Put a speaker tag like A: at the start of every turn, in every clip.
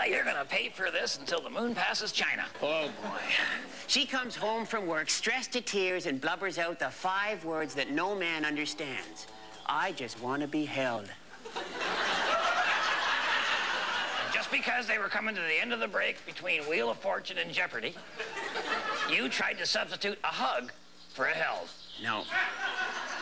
A: You're gonna pay for this until the moon passes China.
B: Oh, boy.
C: She comes home from work stressed to tears and blubbers out the 5 words that no man understands. I just want to be held.
A: Just because they were coming to the end of the break between Wheel of Fortune and Jeopardy, you tried to substitute a hug for a held.
C: No.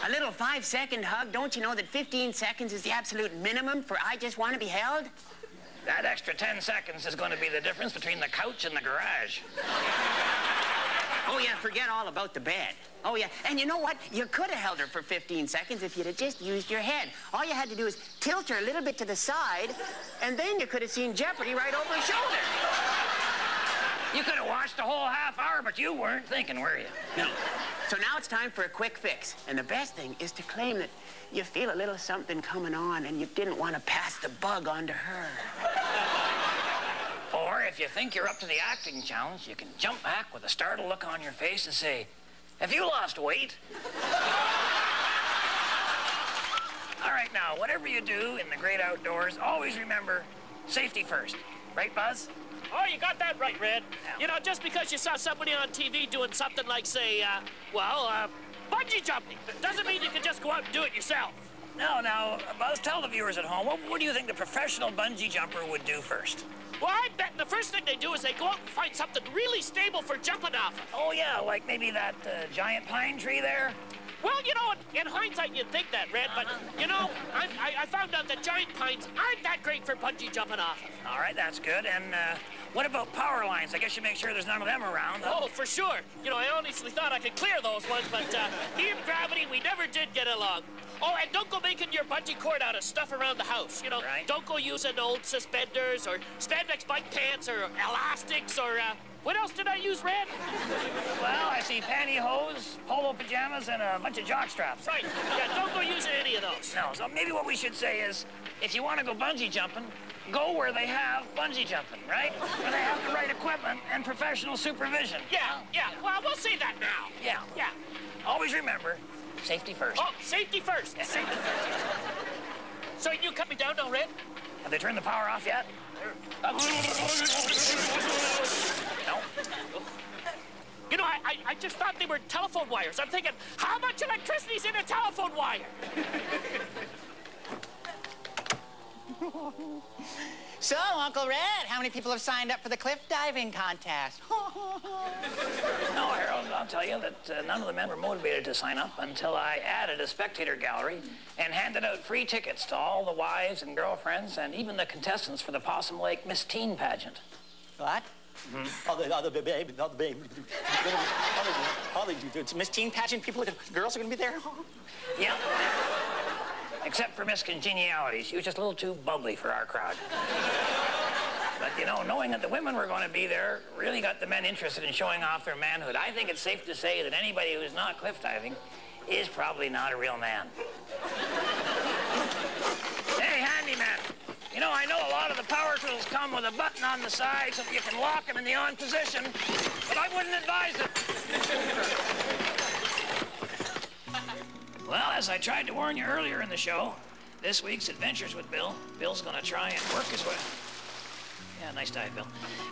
C: A little 5-second hug, don't you know that 15 seconds is the absolute minimum for I just want to be held?
A: That extra 10 seconds is going to be the difference between the couch and the garage.
C: Oh, yeah, forget all about the bed. Oh, yeah, and you know what? You could have held her for 15 seconds if you'd have just used your head. All you had to do is tilt her a little bit to the side, and then you could have seen Jeopardy right over her shoulder.
A: You could have watched the whole half hour, but you weren't thinking, were you?
C: No. So now it's time for a quick fix. And the best thing is to claim that you feel a little something coming on and you didn't want to pass the bug on to her.
A: Or if you think you're up to the acting challenge, you can jump back with a startled look on your face and say, "Have you lost weight?" All right, now, whatever you do in the great outdoors, always remember safety first. Right, Buzz?
D: Oh, you got that right, Red.
A: Yeah.
D: You know, just because you saw somebody on TV doing something like, say, bungee jumping, doesn't mean you can just go out and do it yourself.
A: Now, Buzz, tell the viewers at home, what do you think the professional bungee jumper would do first?
D: Well, I bet the first thing they do is they go out and find something really stable for jumping off of.
A: Oh, yeah, like maybe that giant pine tree there?
D: Well, you know, in hindsight, you'd think that, Red, but, you know, I found out that giant pines aren't that great for bungee jumping off of.
A: All right, that's good. And what about power lines? I guess you make sure there's none of them around.
D: Oh, for sure. You know, I honestly thought I could clear those ones, but me and Gravity, we never did get along. Oh, and don't go making your bungee cord out of stuff around the house. You know,
A: right.
D: Don't go using old suspenders or spandex bike pants or elastics or, what else did I use, Red?
A: Well, I see pantyhose, polo pajamas, and a bunch of jock straps.
D: Right. Yeah, don't go using any of those.
A: No, so maybe what we should say is, if you want to go bungee jumping, go where they have bungee jumping, right? Where they have the right equipment and professional supervision.
D: Yeah. Well, we'll say that now.
A: Yeah. Always remember, safety first.
D: Oh, safety first.
A: Yeah, safety first.
D: So you cut me down now, Red?
A: Have they turned the power off yet? No.
D: You know, I just thought they were telephone wires. I'm thinking, how much electricity's in a telephone wire?
E: So, Uncle Red, how many people have signed up for the cliff diving contest?
A: No, Harold, I'll tell you that none of the men were motivated to sign up until I added a spectator gallery and handed out free tickets to all the wives and girlfriends and even the contestants for the Possum Lake Miss Teen pageant.
E: What? It's Miss Teen pageant people, girls are gonna be there?
A: Yeah. Except for Miss Congeniality. She was just a little too bubbly for our crowd. But, you know, knowing that the women were going to be there really got the men interested in showing off their manhood. I think it's safe to say that anybody who's not cliff diving is probably not a real man. Hey, handyman. You know, I know a lot of the power tools come with a button on the side so that you can lock them in the on position, but I wouldn't advise it. Well, as I tried to warn you earlier in the show, this week's Adventures with Bill, Bill's going to try and work his way... Yeah, nice dive, Bill.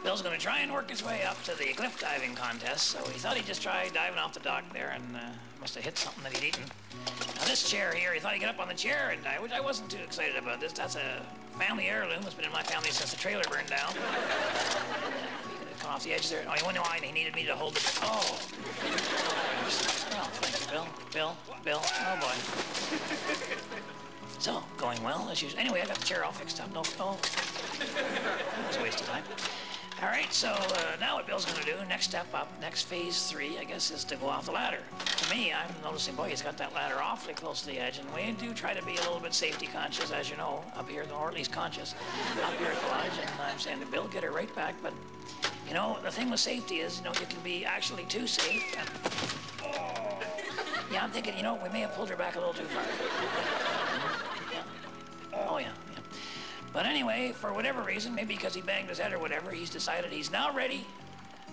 A: Bill's going to try and work his way up to the cliff diving contest, so he thought he'd just try diving off the dock there and must have hit something that he'd eaten. Now, this chair here, he thought he'd get up on the chair and dive, which I wasn't too excited about this. That's a family heirloom. It's been in my family since the trailer burned down. Come off the edge there. Oh, he went wide and he needed me to hold it. Oh. Well, thank you, Bill. Bill. Oh, boy. So, going well, as usual. Anyway, I got the chair all fixed up. No. That was a waste of time. All right, so now what Bill's going to do, next step up, next phase 3, I guess, is to go off the ladder. To me, I'm noticing, boy, he's got that ladder awfully close to the edge, and we do try to be a little bit safety conscious, as you know, up here, or at least conscious, up here at the lodge, and I'm saying to Bill, get her right back, but, you know, the thing with safety is, you know, you can be actually too safe, and... Yeah, I'm thinking, you know, we may have pulled her back a little too far. Yeah. Oh, yeah. But anyway, for whatever reason, maybe because he banged his head or whatever, he's decided he's now ready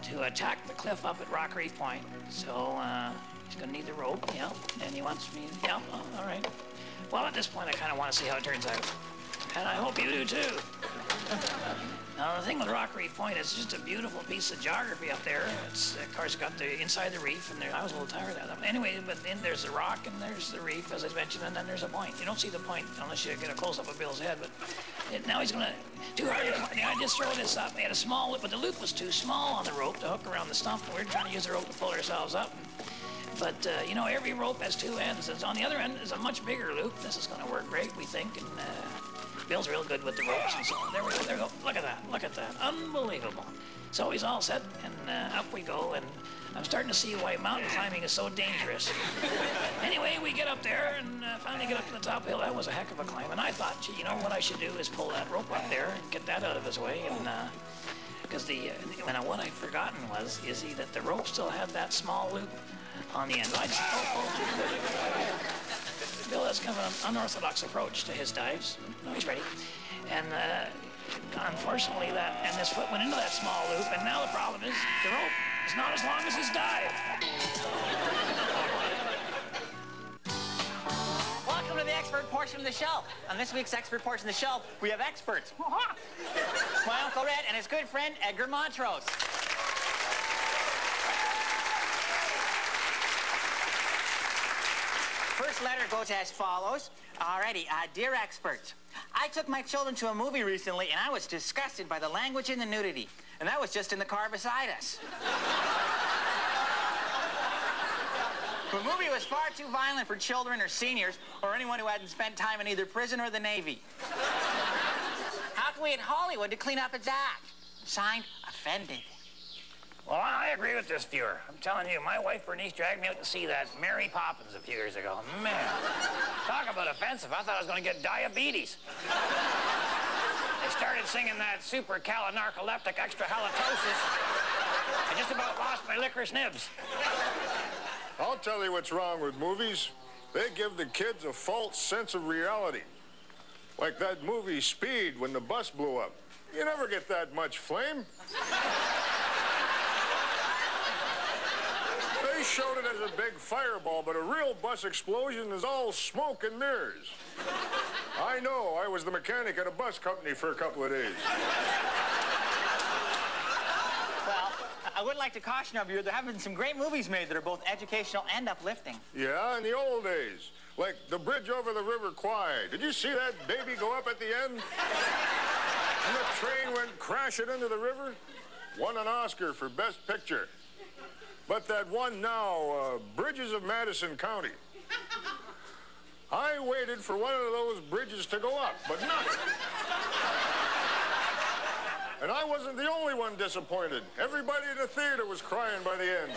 A: to attack the cliff up at Rock Reef Point. So, he's gonna need the rope, yeah, and he wants me, yeah, all right. Well, at this point, I kind of want to see how it turns out. And I hope you do, too. Now, the thing with Rock Reef Point is just a beautiful piece of geography up there. It's, of course, got the inside the reef, and I was a little tired of that. Anyway, but then there's the rock, and there's the reef, as I mentioned, and then there's a point. You don't see the point unless you get a close-up of Bill's head, but now he's going to... Too hard. I just throw this up. We had a small loop, but the loop was too small on the rope to hook around the stump, and we were trying to use the rope to pull ourselves up. But, you know, every rope has two ends. And on the other end is a much bigger loop. This is going to work great, we think, and... Bill's real good with the ropes and so on. There we go, there we go. Look at that, look at that. Unbelievable. So he's all set, and up we go, and I'm starting to see why mountain climbing is so dangerous. Anyway, we get up there, and finally get up to the top of the hill. That was a heck of a climb, and I thought, gee, you know, what I should do is pull that rope up there and get that out of his way, and, because what I'd forgotten is that the rope still had that small loop on the end. Bill has kind of an unorthodox approach to his dives. No, he's ready. And unfortunately, this foot went into that small loop, and now the problem is the rope is not as long as his dive.
E: Welcome to the expert portion of the show. On this week's expert portion of the show, we have experts. My Uncle Red and his good friend, Edgar Montrose. First letter goes as follows. Alrighty, dear experts, I took my children to a movie recently, and I was disgusted by the language and the nudity. And that was just in the car beside us. The movie was far too violent for children or seniors or anyone who hadn't spent time in either prison or the Navy. How can we at Hollywood to clean up its act? Signed, Offended.
A: Well, I agree with this viewer. I'm telling you, my wife Bernice dragged me out to see that Mary Poppins a few years ago. Man, talk about offensive. I thought I was going to get diabetes. They started singing that supercalonarcoleptic extra halitosis. I just about lost my licorice nibs.
B: I'll tell you what's wrong with movies. They give the kids a false sense of reality. Like that movie Speed when the bus blew up. You never get that much flame. They showed it as a big fireball, but a real bus explosion is all smoke and mirrors. I know. I was the mechanic at a bus company for a couple of days.
E: Well, I would like to caution our viewer, there have been some great movies made that are both educational and uplifting.
B: Yeah, in the old days. Like The Bridge Over the River Kwai. Did you see that baby go up at the end? And the train went crashing into the river? Won an Oscar for Best Picture. But that one now, Bridges of Madison County. I waited for one of those bridges to go up, but nothing. And I wasn't the only one disappointed. Everybody in the theater was crying by the end.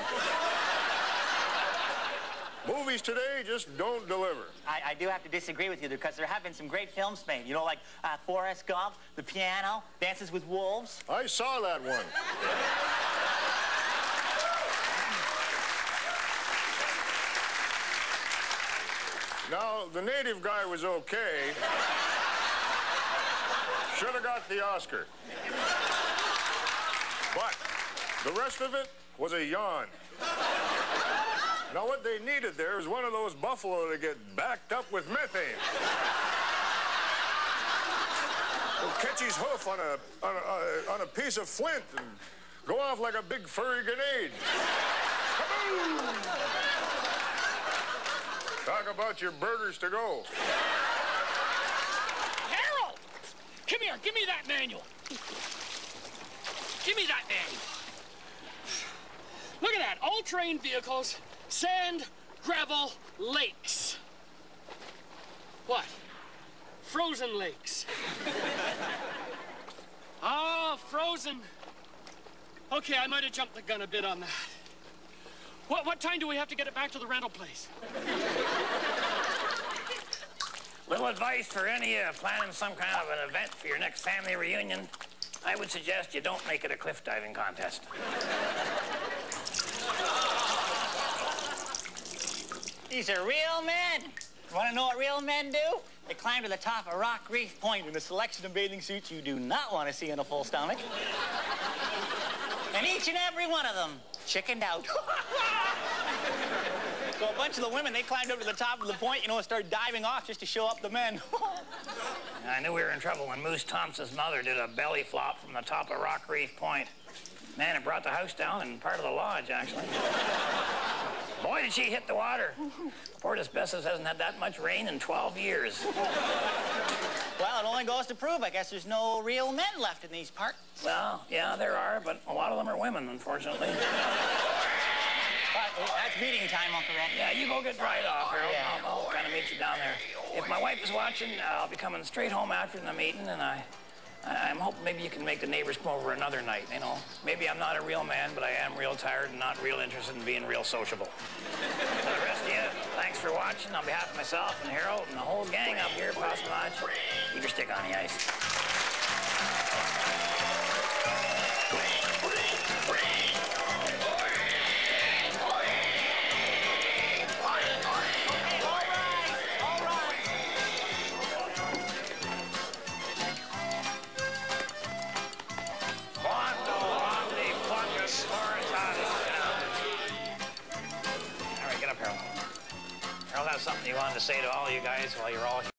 B: Movies today just don't deliver.
E: I do have to disagree with you because there have been some great films made. You know, like Forrest Gump, The Piano, Dances with Wolves.
B: I saw that one. Now, the native guy was okay. Should have got the Oscar. But the rest of it was a yawn. Now, what they needed there is one of those buffalo to get backed up with methane. He'll catch his hoof on a piece of flint and go off like a big furry grenade. Kaboom! Talk about your burgers to go.
D: Harold! Come here, give me that manual. Give me that manual. Look at that, all-terrain vehicles, sand, gravel, lakes. What? Frozen lakes. Ah, frozen. Okay, I might have jumped the gun a bit on that. What time do we have to get it back to the rental place?
A: Little advice for any planning some kind of an event for your next family reunion. I would suggest you don't make it a cliff diving contest.
E: These are real men. You want to know what real men do? They climb to the top of Rock Reef Point in a selection of bathing suits you do not want to see on a full stomach. And each and every one of them chickened out. So a bunch of the women, they climbed up to the top of the point, you know, and started diving off just to show up the men.
A: I knew we were in trouble when Moose Thompson's mother did a belly flop from the top of Rock Reef Point. Man, it brought the house down and part of the lodge, actually. Boy, did she hit the water. Port Asbestos hasn't had that much rain in 12 years.
E: Well, it only goes to prove, I guess, there's no real men left in these parts.
A: Well, yeah, there are, but a lot of them are women, unfortunately.
E: That's meeting time, Uncle Red.
A: Yeah, you go get dried off, Harold.
E: Yeah.
A: I'll kind of meet you down there. If my wife is watching, I'll be coming straight home after the meeting, and I'm hoping maybe you can make the neighbors come over another night, you know. Maybe I'm not a real man, but I am real tired and not real interested in being real sociable. To the rest of you, thanks for watching. On behalf of myself and Harold and the whole gang up here at Possum Lodge, keep your stick on the ice. Harold has something he wanted to say to all you guys while you're all here.